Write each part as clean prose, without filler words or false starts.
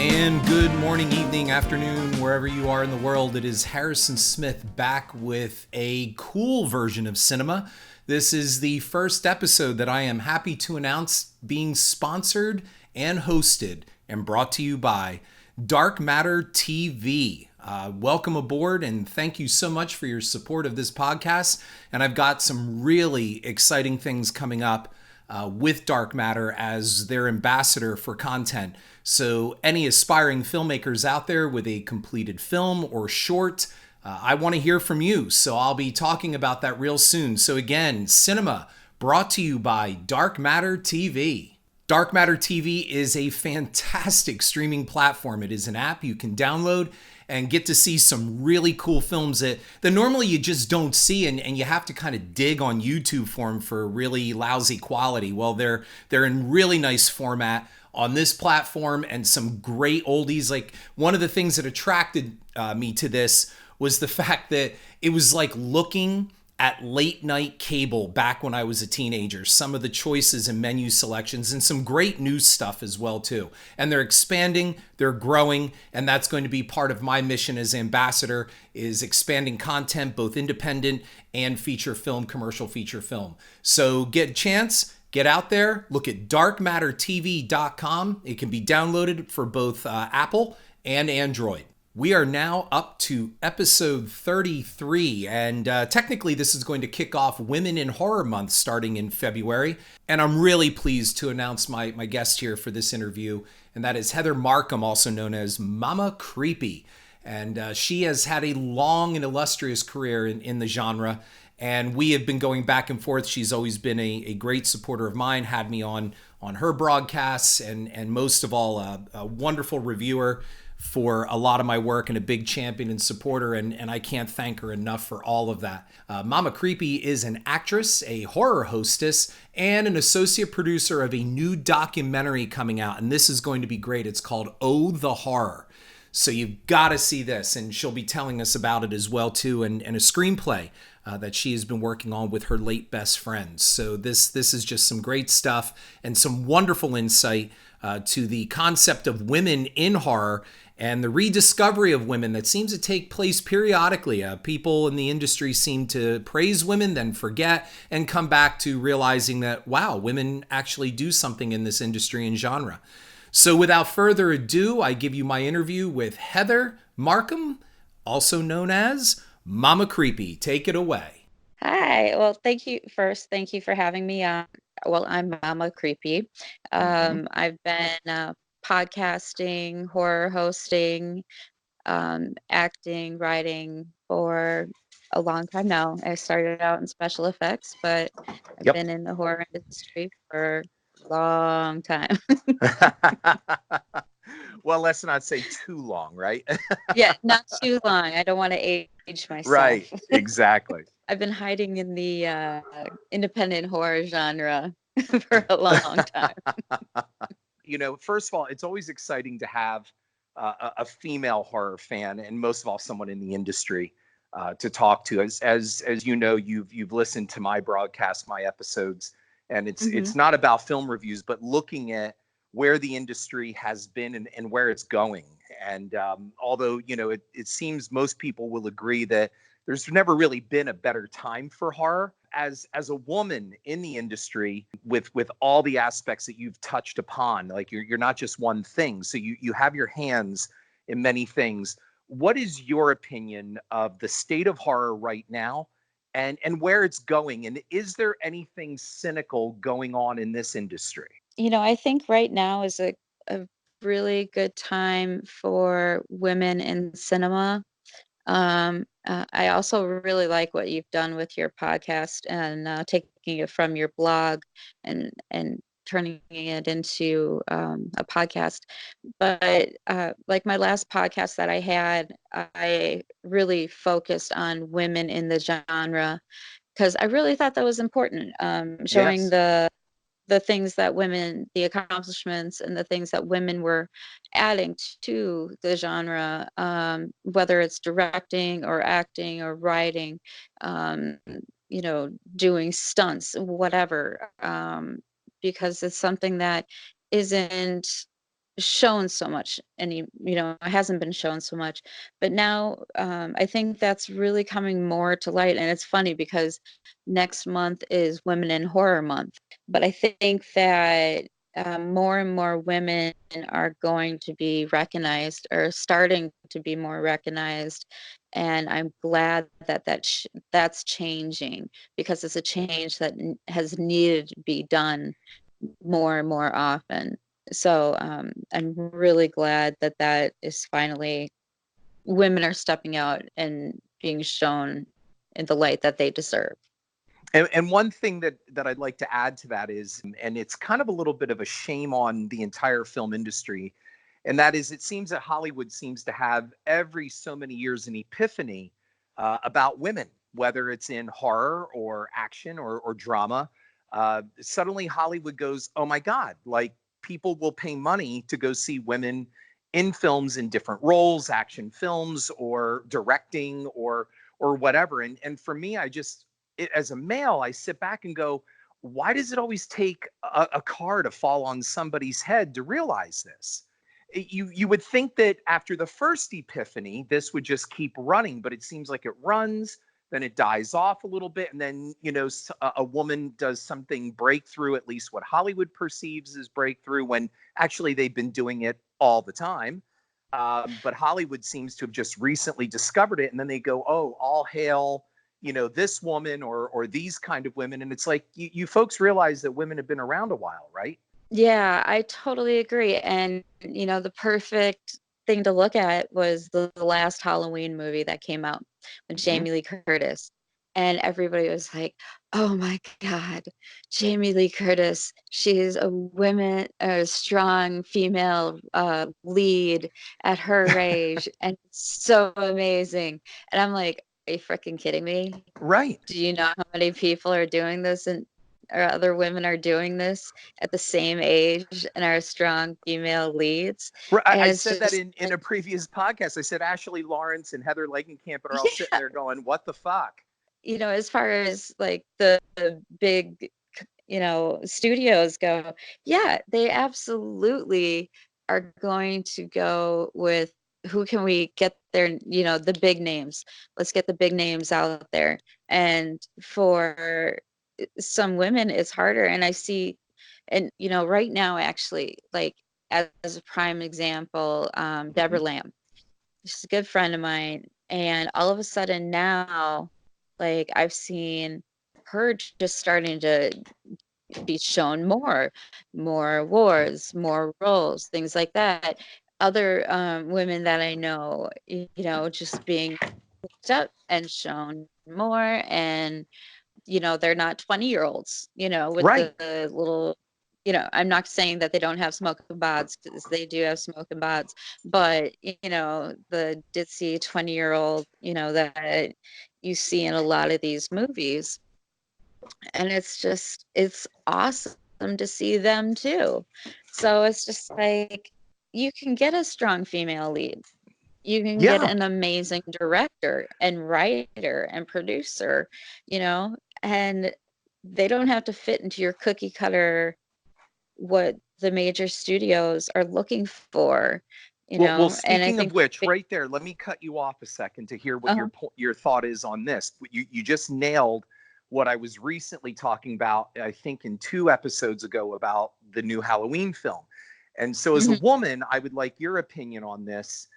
And good morning, evening, afternoon, wherever you are in the world. It is Harrison Smith back with a cool version of cinema. This is the first episode that I am happy to announce being sponsored and hosted and brought to you by Dark Matter TV. Welcome aboard and thank you so much for your support of this podcast. And I've got some really exciting things coming up with Dark Matter as their ambassador for content. So any aspiring filmmakers out there with a completed film or short, I want to hear from you. So I'll be talking about that real soon. So again, cinema brought to you by Dark Matter TV. Dark Matter TV is a fantastic streaming platform. It is an app you can download and get to see some really cool films that normally you just don't see, and you have to kind of dig on YouTube for them for really lousy quality. Well, they're in really nice format on this platform and some great oldies. Like one of the things that attracted me to this was the fact that it was like looking at late night cable back when I was a teenager. Some of the choices and menu selections and some great news stuff as well too. And they're expanding, they're growing, and that's going to be part of my mission as ambassador is expanding content, both independent and feature film, commercial feature film. So get a chance, get out there, look at darkmattertv.com. It can be downloaded for both Apple and Android. We are now up to episode 33, and technically this is going to kick off Women in Horror Month starting in February. And I'm really pleased to announce my guest here for this interview, and that is Heather Markham, also known as Mama Creepy. And she has had a long and illustrious career in the genre, and we have been going back and forth. She's always been a great supporter of mine, had me on her broadcasts, and most of all, a wonderful reviewer for a lot of my work and a big champion and supporter, and I can't thank her enough for all of that. Mama Creepy is an actress, a horror hostess, and an associate producer of a new documentary coming out, and this is going to be great. It's called Oh, the Horror. So you've got to see this, and she'll be telling us about it as well too, and a screenplay that she has been working on with her late best friend. So this is just some great stuff and some wonderful insight to the concept of women in horror and the rediscovery of women that seems to take place periodically. People in the industry seem to praise women, then forget, and come back to realizing that, wow, women actually do something in this industry and genre. So without further ado, I give you my interview with Heather Markham, also known as Mama Creepy. Take it away. Hi. Well, thank you first. Thank you for having me on. Well, I'm Mama Creepy. I've been podcasting, horror hosting, acting, writing for a long time now. I started out in special effects, but I've Yep. been in the horror industry for a long time. Well, let's not say too long, right? Yeah, not too long. I don't want to age myself. Right, exactly. I've been hiding in the independent horror genre for a long time. First of all, it's always exciting to have a female horror fan, and most of all, someone in the industry to talk to. As you know, you've listened to my broadcast, my episodes, and it's not about film reviews, but looking at where the industry has been and where it's going. And although it seems most people will agree that there's never really been a better time for horror. As a woman in the industry, with all the aspects that you've touched upon, like you're not just one thing, so you have your hands in many things. What is your opinion of the state of horror right now, and where it's going? And is there anything cynical going on in this industry? I think right now is a really good time for women in cinema. I also really like what you've done with your podcast and taking it from your blog and turning it into a podcast. But like my last podcast that I had, I really focused on women in the genre because I really thought that was important, showing Yes. the things that women, the accomplishments and the things that women were adding to the genre, whether it's directing or acting or writing, um, doing stunts, whatever, because it's something that isn't shown so much, and it hasn't been shown so much, but now I think that's really coming more to light. And it's funny because next month is Women in Horror Month, but I think that more and more women are going to be recognized, or starting to be more recognized, and I'm glad that that's changing, because it's a change that has needed to be done more and more often. So I'm really glad that that is finally, women are stepping out and being shown in the light that they deserve. And one thing that I'd like to add to that is, and it's kind of a little bit of a shame on the entire film industry, and that is, it seems that Hollywood seems to have every so many years an epiphany about women, whether it's in horror or action or drama. Suddenly Hollywood goes, oh my God, like people will pay money to go see women in films in different roles, action films or directing or whatever. And for me, as a male, I sit back and go, why does it always take a car to fall on somebody's head to realize this? You would think that after the first epiphany, this would just keep running, but it seems like it runs, then it dies off a little bit, and then a woman does something breakthrough, at least what Hollywood perceives as breakthrough, when actually they've been doing it all the time. But Hollywood seems to have just recently discovered it, and then they go, "Oh, all hail, this woman or these kind of women." And it's like you folks realize that women have been around a while, right? Yeah, I totally agree. And the perfect thing to look at was the last Halloween movie that came out with Mhm. Jamie Lee Curtis. And everybody was like, "Oh my God, Jamie Lee Curtis, she's a strong female lead at her age, and it's so amazing." And I'm like, "Are you freaking kidding me? Right. Do you know how many people are doing this, and or other women are doing this at the same age and are strong female leads?" Right. And I it's said that just in a previous podcast. I said Ashley Lawrence and Heather Langenkamp are all sitting yeah, there going, "What the fuck?" as far as like the big studios go, yeah, they absolutely are going to go with, who can we get there, the big names. Let's get the big names out there. And for some women it's harder, and I see, and right now, actually, like, as a prime example, Deborah Mhm. Lamb, she's a good friend of mine, and all of a sudden now, like, I've seen her just starting to be shown more awards, more roles, things like that. Other women that I know, just being picked up and shown more. And they're not 20-year-olds, with Right. the little, I'm not saying that they don't have smoking bods, because they do have smoking bods, but the ditzy 20-year-old, that you see in a lot of these movies. And it's awesome to see them too. So it's just like, you can get a strong female lead. You can get Yeah. an amazing director and writer and producer, and they don't have to fit into your cookie cutter, what the major studios are looking for, Well, and I speaking of think which, right there, let me cut you off a second to hear what uh your thought is on this. You just nailed what I was recently talking about, I think in 2 episodes ago, about the new Halloween film. And so, as a mhm, woman, I would like your opinion on this.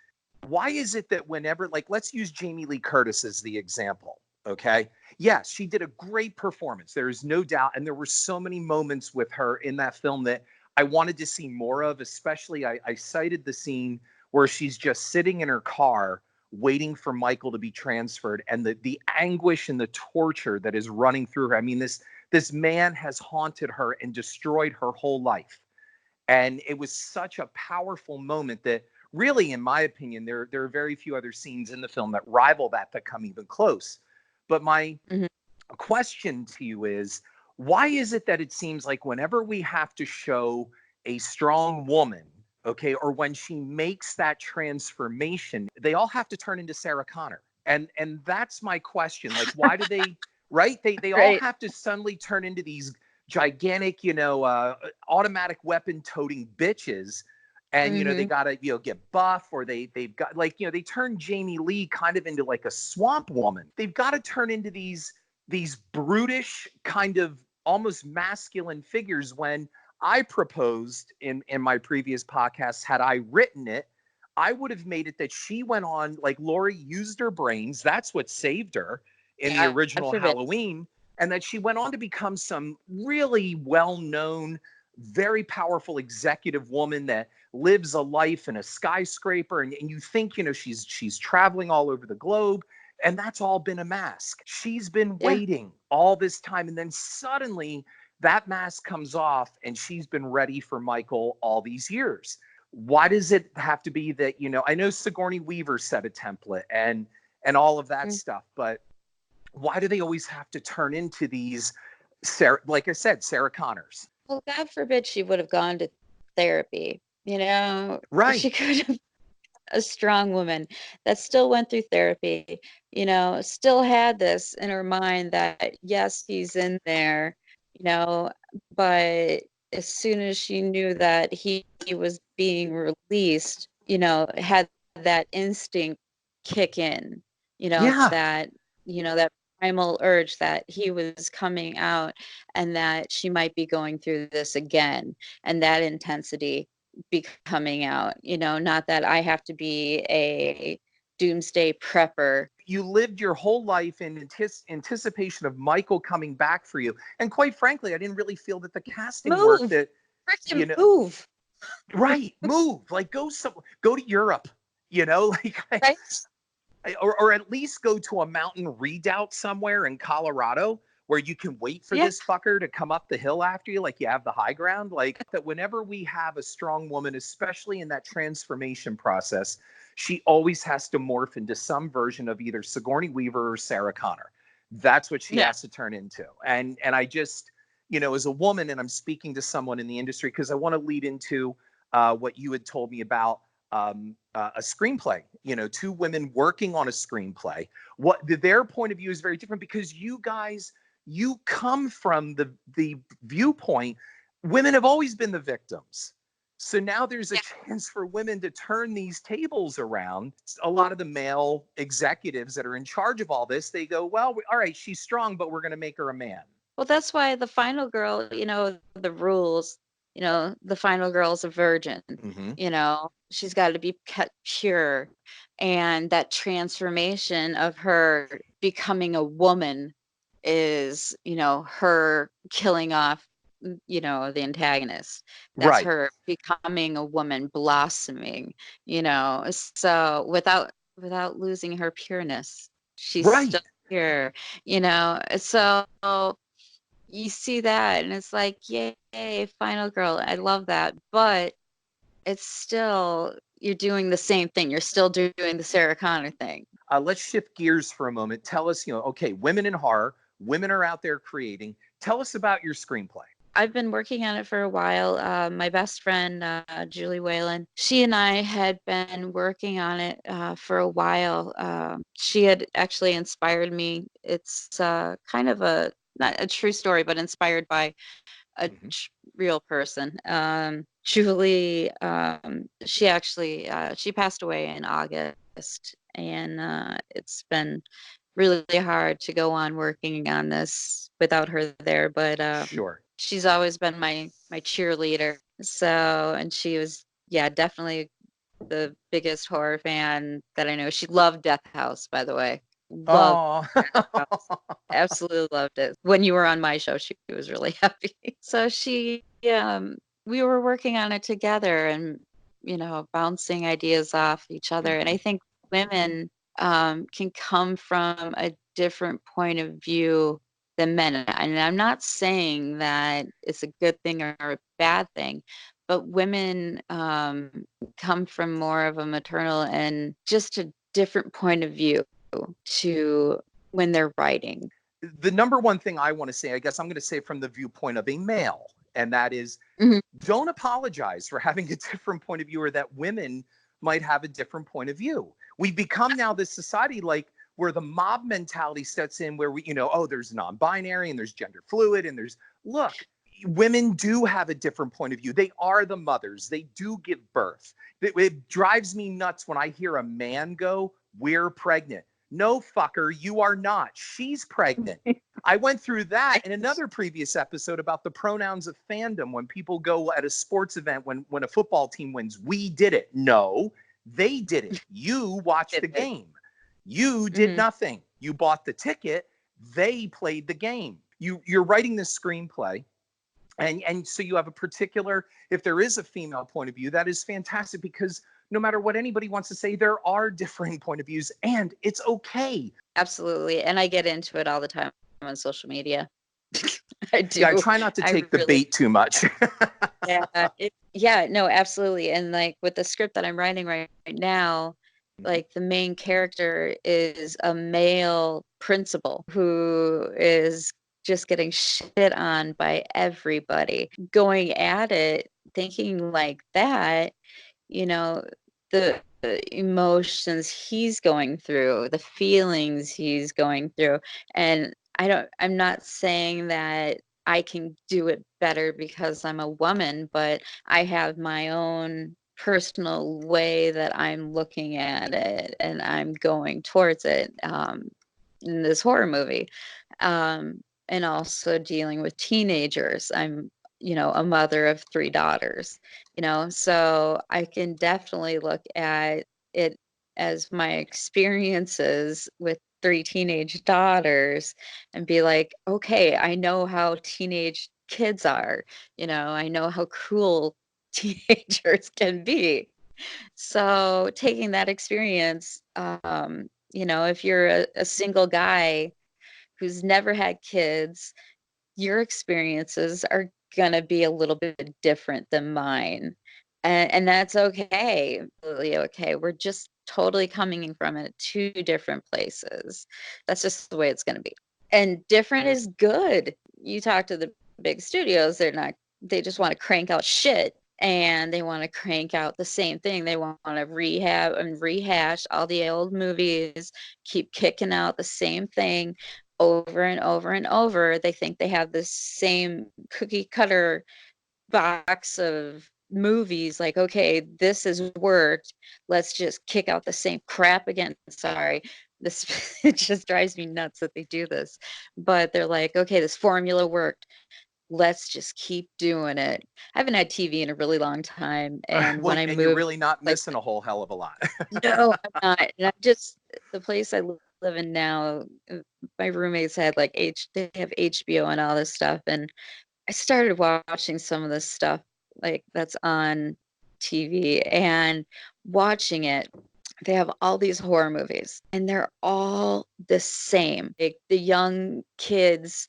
Why is it that whenever, like, let's use Jamie Lee Curtis as the example, okay? Yes, she did a great performance. There is no doubt. And there were so many moments with her in that film that I wanted to see more of, especially I cited the scene where she's just sitting in her car waiting for Michael to be transferred, and the anguish and the torture that is running through her. I mean, this man has haunted her and destroyed her whole life. And it was such a powerful moment that really, in my opinion, there are very few other scenes in the film that rival that come even close. But my mhm. question to you is, why is it that it seems like whenever we have to show a strong woman, okay, or when she makes that transformation, they all have to turn into Sarah Connor? And that's my question. Like, why do they, right? They all Right. have to suddenly turn into these gigantic, automatic weapon toting bitches. And they Mm-hmm. gotta get buff, or they've got, like, they turn Jamie Lee kind of into like a swamp woman. They've got to turn into these brutish kind of almost masculine figures. When I proposed in my previous podcast, had I written it, I would have made it that she went on, like, Laurie used her brains. That's what saved her in the God original forbid. Halloween. And that she went on to become some really well-known, very powerful executive woman that lives a life in a skyscraper. And you think, she's traveling all over the globe. And that's all been a mask. She's been Yeah. waiting all this time. And then suddenly that mask comes off, and she's been ready for Michael all these years. Why does it have to be that, I know Sigourney Weaver set a template and all of that Mm. stuff, but why do they always have to turn into these, Sarah, like I said, Sarah Connors? Well, God forbid she would have gone to therapy. Right. She could have a strong woman that still went through therapy, still had this in her mind that yes, he's in there, but as soon as she knew that he was being released, had that instinct kick in, Yeah. that primal urge that he was coming out and that she might be going through this again, and that intensity be coming out, not that I have to be a doomsday prepper. You lived your whole life in anticipation of Michael coming back for you. And quite frankly, I didn't really feel that the casting worked. Move, That, you freaking know, move, right, move, like, go to Europe, like, right? or at least go to a mountain redoubt somewhere in Colorado where you can wait for Yeah, this fucker to come up the hill after you, like you have the high ground. Like, that whenever we have a strong woman, especially in that transformation process, she always has to morph into some version of either Sigourney Weaver or Sarah Connor. That's what she yeah, has to turn into. And I just, as a woman, and I'm speaking to someone in the industry, because I want to lead into what you had told me about a screenplay, two women working on a screenplay. What their point of view is very different, because you guys, you come from the viewpoint, women have always been the victims. So now there's a yeah. chance for women to turn these tables around. A lot of the male executives that are in charge of all this, they go, well, all right, she's strong, but we're going to make her a man. Well, that's why the final girl, the rules, the final girl's a virgin, Mm-hmm. she's got to be kept pure. And that transformation of her becoming a woman is, her killing off, the antagonist. That's Right. her becoming a woman, blossoming, so without losing her pureness, she's Right. still pure, so you see that and it's like, yay, final girl. I love that. But it's still, you're doing the same thing. You're still doing the Sarah Connor thing. Let's shift gears for a moment. Tell us, okay, women in horror, women are out there creating. Tell us about your screenplay. I've been working on it for a while. My best friend, Julie Whalen, she and I had been working on it for a while. She had actually inspired me. It's kind of not a true story, but inspired by a Mm-hmm. real person. Julie, she actually she passed away in August, and it's been really hard to go on working on this without her there. But Sure. she's always been my cheerleader. So, and she was, yeah, definitely the biggest horror fan that I know. She loved Death House, by the way. Loved Oh. Death House. Absolutely loved it. When you were on my show, she was really happy. So we were working on it together and, bouncing ideas off each other. And I think women can come from a different point of view than men. And I'm not saying that it's a good thing or a bad thing, but women come from more of a maternal and just a different point of view to when they're writing. The number one thing I want to say, I guess I'm going to say from the viewpoint of a male, and that is, Mhm. don't apologize for having a different point of view, or that women might have a different point of view. We've become now this society, like, where the mob mentality sets in, where we, oh, there's non-binary and there's gender fluid and there's, look, women do have a different point of view. They are the mothers. They do give birth. It drives me nuts when I hear a man go, "We're pregnant." No, fucker, you are not. She's pregnant. I went through that in another previous episode about the pronouns of fandom. When people go at a sports event, when a football team wins, we did it. No, they did it. You watched the game. You did nothing. You bought the ticket. They played the game. You're writing this screenplay. And so you have a particular, if there is a female point of view, that is fantastic, because no matter what anybody wants to say, there are differing point of views, and it's okay. Absolutely. And I get into it all the time on social media. I do. Yeah, I try not to take the bait too much. No, absolutely. And like with the script that I'm writing right now, like the main character is a male principal who is just getting shit on by everybody, going at it, thinking like that, the emotions he's going through, the feelings he's going through. And I'm not saying that I can do it better because I'm a woman, but I have my own personal way that I'm looking at it and I'm going towards it in this horror movie. And also dealing with teenagers. I'm, a mother of 3 daughters, so I can definitely look at it as my experiences with 3 teenage daughters and be like, okay, I know how teenage kids are, I know how cruel teenagers can be. So taking that experience, if you're a single guy who's never had kids, your experiences are gonna be a little bit different than mine. And that's okay. Really okay. We're just totally coming from it 2 different places. That's just the way it's gonna be. And different is good. You talk to the big studios, they just want to crank out shit, and they want to crank out the same thing. They want to rehab and rehash all the old movies, keep kicking out the same thing over and over and over. They think they have this same cookie cutter box of movies, like, okay, this has worked, let's just kick out the same crap again. Sorry, this it just drives me nuts that they do this, but they're like, okay, this formula worked, let's just keep doing it. I haven't had TV in a really long time, and Well, when I and you're moved, really not like, missing a whole hell of a lot. no, I'm not. And I just, the place I live in now, my roommates had like they have HBO and all this stuff, and I started watching some of this stuff like that's on TV and watching it. They have all these horror movies, and they're all the same. Like the young kids,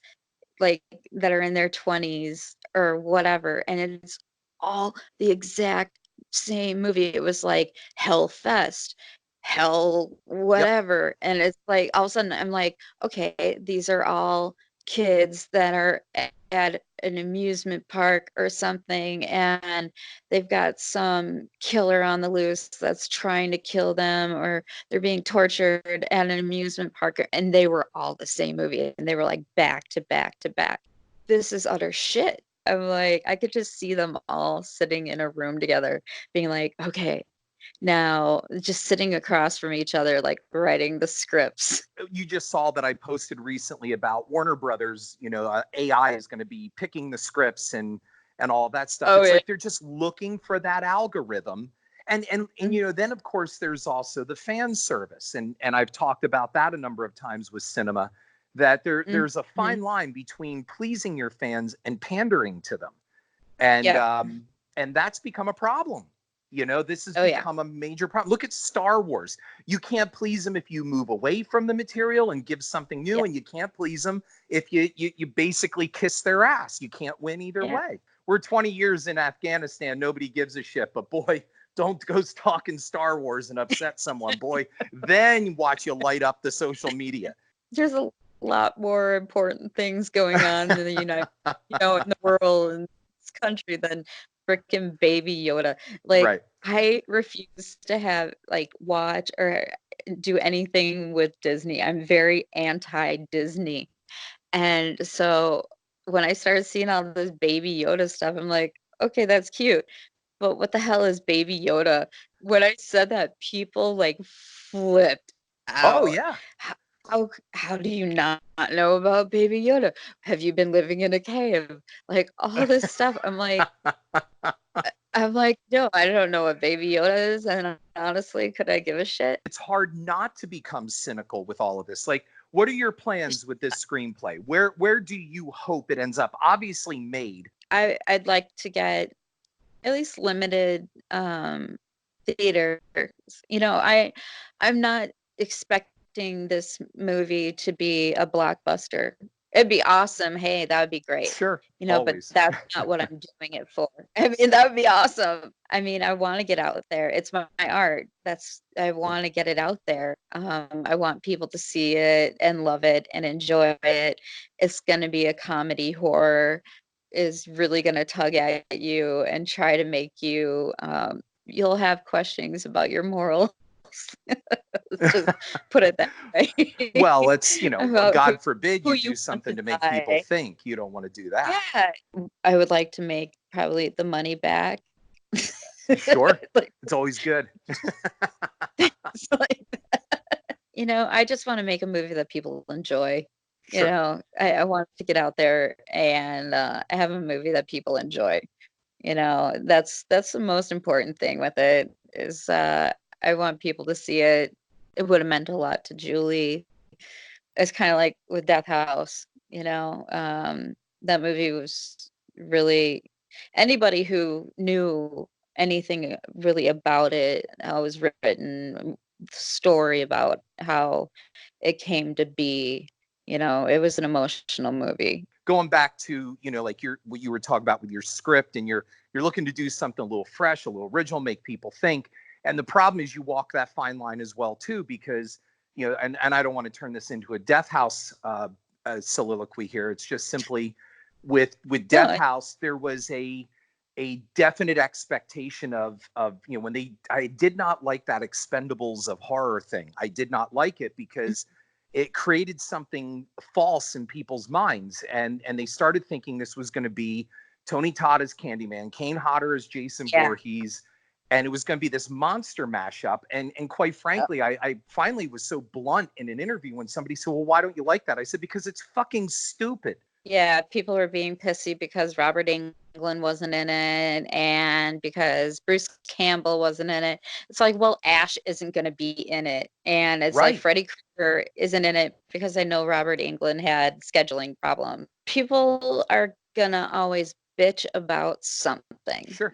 like that are in their 20s or whatever, and it's all the exact same movie. It was like Hellfest, Hell Yep. whatever, and it's like all of a sudden I'm like, okay, these are all kids that are at an amusement park or something, and they've got some killer on the loose that's trying to kill them, or they're being tortured at an amusement park, and they were all the same movie, and they were like back to back to back. This is utter shit. I'm like, I could just see them all sitting in a room together being like, okay, now just sitting across from each other, like writing the scripts. You just saw that I posted recently about Warner Brothers. AI is going to be picking the scripts and all that stuff. Oh, It's yeah. like they're just looking for that algorithm. And then of course there's also the fan service, and I've talked about that a number of times with cinema, that there's a fine line between pleasing your fans and pandering to them, and and that's become a problem. This has become a major problem. Look at Star Wars. You can't please them if you move away from the material and give something new, and you can't please them if you basically kiss their ass. You can't win either way. We're 20 years in Afghanistan. Nobody gives a shit. But boy, don't go talking Star Wars and upset someone, boy. Then watch you light up the social media. There's a lot more important things going on in the in the world and this country than freaking Baby Yoda. Like, Right. I refuse to watch or do anything with Disney. I'm very anti-Disney. And so when I started seeing all this Baby Yoda stuff, I'm like, okay, that's cute. But what the hell is Baby Yoda? When I said that, people like flipped Oh out. yeah. How do you not know about Baby Yoda? Have you been living in a cave? Like all this stuff. I'm like, no, I don't know what Baby Yoda is, and honestly, could I give a shit? It's hard not to become cynical with all of this. Like, what are your plans with this screenplay? Where do you hope it ends up? Obviously made. I'd like to get at least limited theaters. You know, I'm not expecting this movie to be a blockbuster. It'd be awesome. Hey, that would be great. Sure. You know, but Always. that's not what I'm doing it for. I mean, that would be awesome. I mean, I want to get out there. It's my art. I want to get it out there. I want people to see it and love it and enjoy it. It's going to be a comedy horror is really going to tug at you and try to make you you'll have questions about your morals. Let's just put it that way. Well, it's, About God forbid who you you do want something to to make people die. think. You don't want to do that. Yeah, I would like to make probably the money back. Sure. Like, It's always good. it's like I just want to make a movie that people enjoy. Sure. I want to get out there and have a movie that people enjoy. That's the most important thing with it is I want people to see it. It would have meant a lot to Julie. It's kind of like with Death House, that movie was really anybody who knew anything really about it, how it was written, story about how it came to be, it was an emotional movie. Going back to, like what you were talking about with your script, and you're looking to do something a little fresh, a little original, make people think. And the problem is you walk that fine line as well too, because and I don't want to turn this into a Death House soliloquy here. It's just simply with Death No, House, there was a definite expectation of when I did not like that Expendables of horror thing. I did not like it because it created something false in people's minds, and they started thinking this was going to be Tony Todd as Candyman, Kane Hodder as Jason yeah. Voorhees, and it was going to be this monster mashup. And quite frankly, I finally was so blunt in an interview when somebody said, well, why don't you like that? I said, because it's fucking stupid. Yeah, people were being pissy because Robert Englund wasn't in it and because Bruce Campbell wasn't in it. It's like, well, Ash isn't going to be in it. And it's like Right. Freddy Krueger isn't in it because I know Robert Englund had scheduling problems. People are going to always bitch about something, Sure.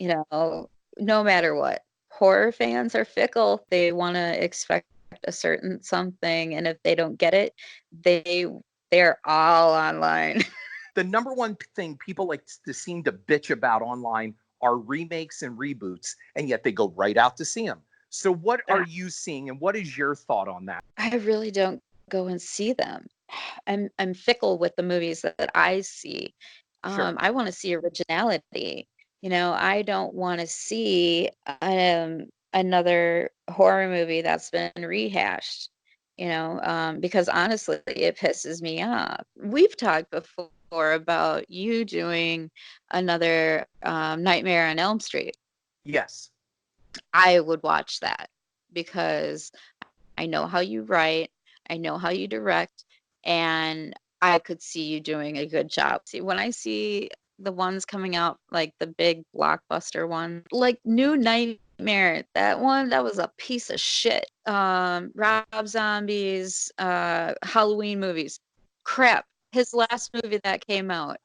No matter what. Horror fans are fickle. They want to expect a certain something. And if they don't get it, they're all online. The number one thing people like to seem to bitch about online are remakes and reboots, and yet they go right out to see them. So what are you seeing, and what is your thought on that? I really don't go and see them. I'm fickle with the movies that I see. Sure. I want to see originality. I don't want to see another horror movie that's been rehashed. Because honestly, it pisses me off. We've talked before about you doing another Nightmare on Elm Street. Yes. I would watch that because I know how you write, I know how you direct, and I could see you doing a good job. See, when I see the ones coming out, like the big blockbuster one, like New Nightmare, that was a piece of shit. Rob Zombie's Halloween movies, crap. His last movie that came out,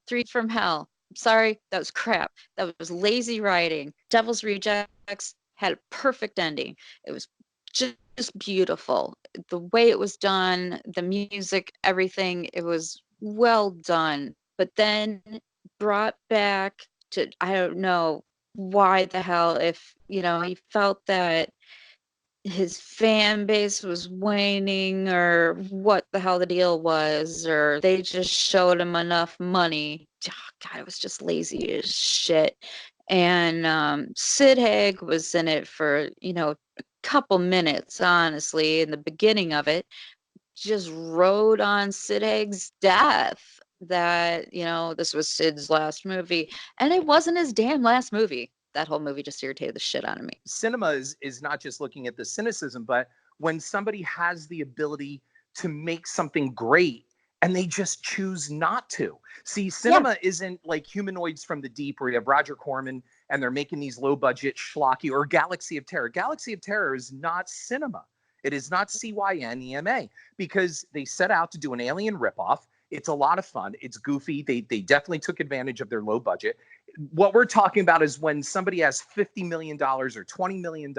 Three from Hell. Sorry, that was crap. That was lazy writing. Devil's Rejects had a perfect ending. It was just beautiful. The way it was done, the music, everything, it was well done. But then brought back to, I don't know why the hell, if, he felt that his fan base was waning or what the hell the deal was, or they just showed him enough money. Oh, God, it was just lazy as shit. And Sid Haig was in it for, a couple minutes, honestly, in the beginning of it. Just rode on Sid Haig's death. that, you know, this was Sid's last movie, and it wasn't his damn last movie. That whole movie just irritated the shit out of me. Cinema is not just looking at the cynicism, but when somebody has the ability to make something great and they just choose not to. See, cinema isn't like Humanoids from the Deep, where you have Roger Corman and they're making these low budget schlocky, or Galaxy of Terror. Galaxy of Terror is not cinema. It is not CYNEMA, because they set out to do an Alien ripoff. It's a lot of fun. It's goofy. They definitely took advantage of their low budget. What we're talking about is when somebody has $50 million or $20 million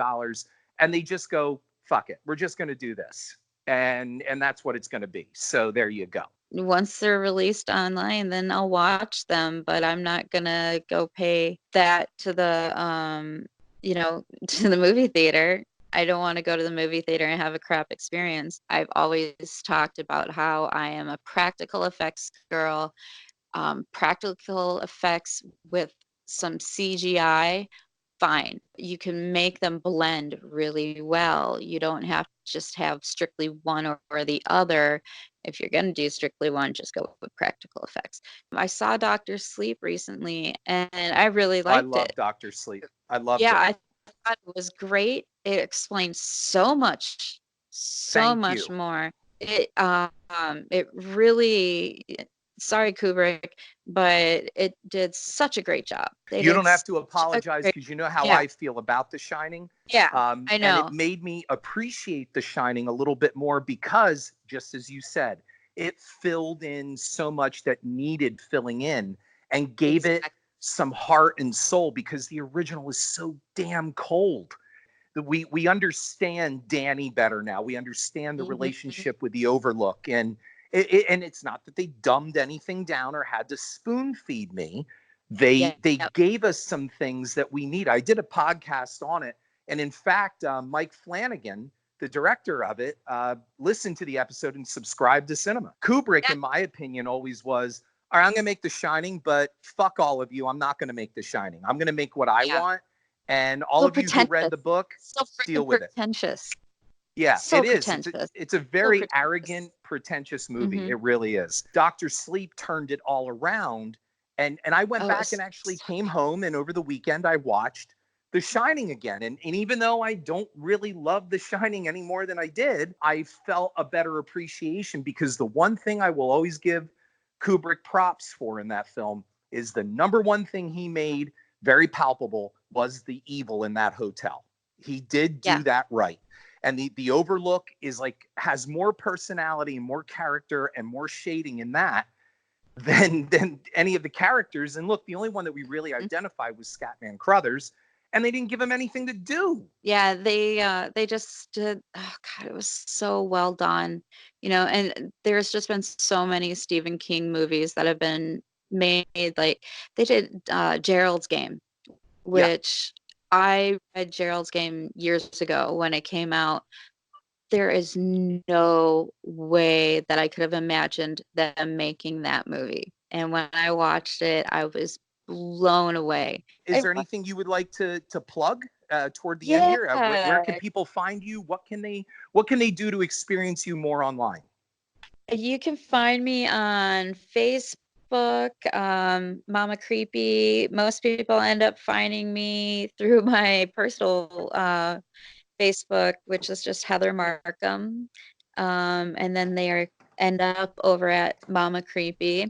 and they just go, fuck it, we're just going to do this. And that's what it's going to be. So there you go. Once they're released online, then I'll watch them, but I'm not gonna go pay that to the you know, to the movie theater. I don't want to go to the movie theater and have a crap experience. I've always talked about how I am a practical effects girl. Practical effects with some CGI, fine. You can make them blend really well. You don't have to just have strictly one or the other. If you're going to do strictly one, just go with practical effects. I saw Doctor Sleep recently, and I really I liked love it. Dr. Sleep. I loved Yeah, it. I thought it was great. It explains so much, so Thank much you. more. It really, sorry Kubrick, but it did such a great job. They You did don't have to such a apologize, great, because you know how yeah, I feel about The Shining. yeah, I And it know. made me appreciate The Shining a little bit more because, just as you said, it filled in so much that needed filling in and gave it Exactly. some heart and soul, because the original was so damn cold. We understand Danny better now. We understand the Mhm. relationship with the Overlook, and and it's not that they dumbed anything down or had to spoon feed me. Yeah, They yep. gave us some things that we need. I did a podcast on it, and in fact, Mike Flanagan, the director of it, listened to the episode and subscribed to Cinema. Kubrick, Yeah. in my opinion, always was, all right, I'm going to make The Shining, but fuck all of you. I'm not going to make The Shining. I'm going to make what I Yeah. want. And all So of you who read pretentious. the book, So deal freaking with it. pretentious. Yeah, So it is. pretentious. It's a So very pretentious. arrogant, pretentious movie. Hmm. It really is. Dr. Sleep turned it all around. And I went Oh, back and it's actually so came home, and over the weekend I watched The Shining again. And even though I don't really love The Shining any more than I did, I felt a better appreciation, because the one thing I will always give Kubrick props for in that film is the number one thing he made very palpable was the evil in that hotel. He did yeah. do that right. And the Overlook is like, has more personality and more character and more shading in that than any of the characters. And look, the only one that we really identified was Scatman Crothers, and they didn't give him anything to do. Yeah, they just did, oh God, it was so well done. You know, and there's just been so many Stephen King movies that have been made. Like they did Gerald's Game, Yeah. which I read Gerald's Game years ago when it came out. There is no way that I could have imagined them making that movie. And when I watched it, I was blown away. Is there anything you would like to plug toward the end Yeah, here? Where can people find you? What can they do to experience you more online? you can find me on Facebook, Mama Creepy. Most people end up finding me through my personal Facebook, which is just Heather Markham. And then end up over at Mama Creepy.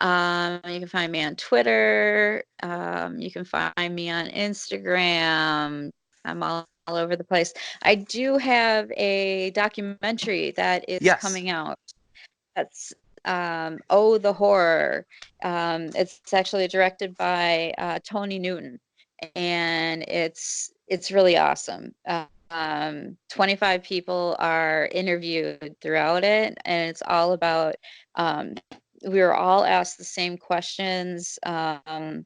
You can find me on Twitter. You can find me on Instagram. I'm all over the place. I do have a documentary that is Yes. coming out. That's Oh, the Horror. It's actually directed by Tony Newton, and it's really awesome. 25 people are interviewed throughout it, and it's all about we were all asked the same questions, and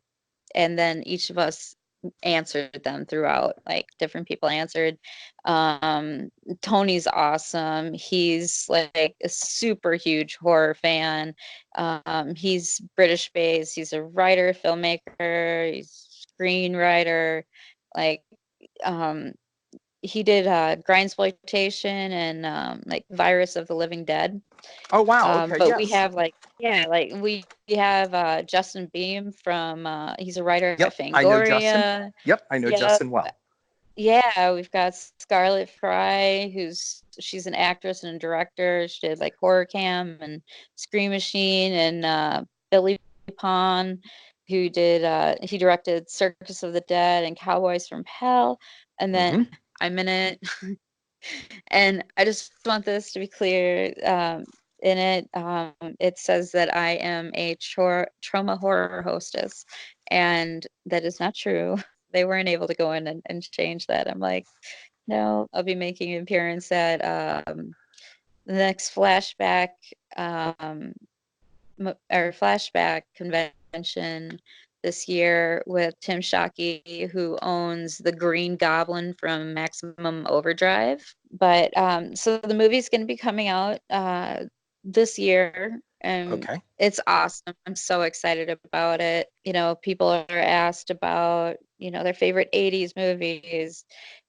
then each of us answered them throughout. Like different people answered. um Tony's awesome. He's like a super huge horror fan. He's British based. He's a writer, filmmaker, he's screenwriter. Like um he did Grindsploitation and like Virus of the Living Dead. Oh wow. Okay. But we Yes. have like, yeah, like we have Justin Beam from he's a writer at Yep. I know Justin. Fangoria. Yep. I know Yep. Justin well. Yeah, we've got Scarlett Fry, she's an actress and a director. She did like Horror Cam and Scream Machine, and Billy Pon, who did he directed Circus of the Dead and Cowboys from Hell, and then Hmm. I'm in it. And I just want this to be clear. In it, it says that I am a trauma horror hostess, and that is not true. They weren't able to go in and change that. I'm like, no, I'll be making an appearance at the next flashback or flashback convention this year with Tim Shockey, who owns the Green Goblin from Maximum Overdrive. But so the movie's going to be coming out this year, and Okay. it's awesome. I'm so excited about it. You know, people are asked about, you know, their favorite 80s movies,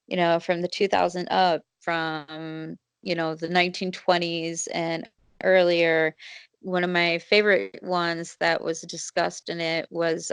you know, from the 2000 up, from, you know, the 1920s and earlier. One of my favorite ones that was discussed in it was,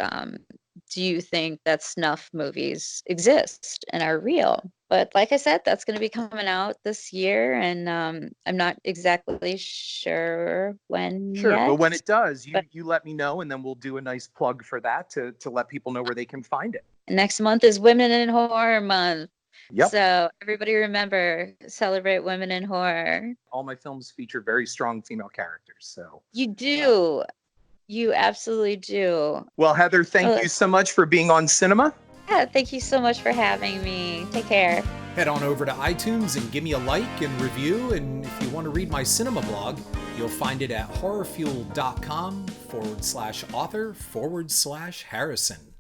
do you think that snuff movies exist and are real? But like I said, that's going to be coming out this year, and I'm not exactly sure when Sure. Well, yet. when it does, But you let me know, and then we'll do a nice plug for that to let people know where they can find it. next month is Women in Horror Month. Yep. So everybody remember, celebrate women in horror. All my films feature very strong female characters. So, You do. You absolutely do. well, Heather, thank Oh, you so much for being on Cinema. yeah, thank you so much for having me. Take care. Head on over to iTunes and give me a like and review. And if you want to read my cinema blog, you'll find it at horrorfuel.com/author/Harrison.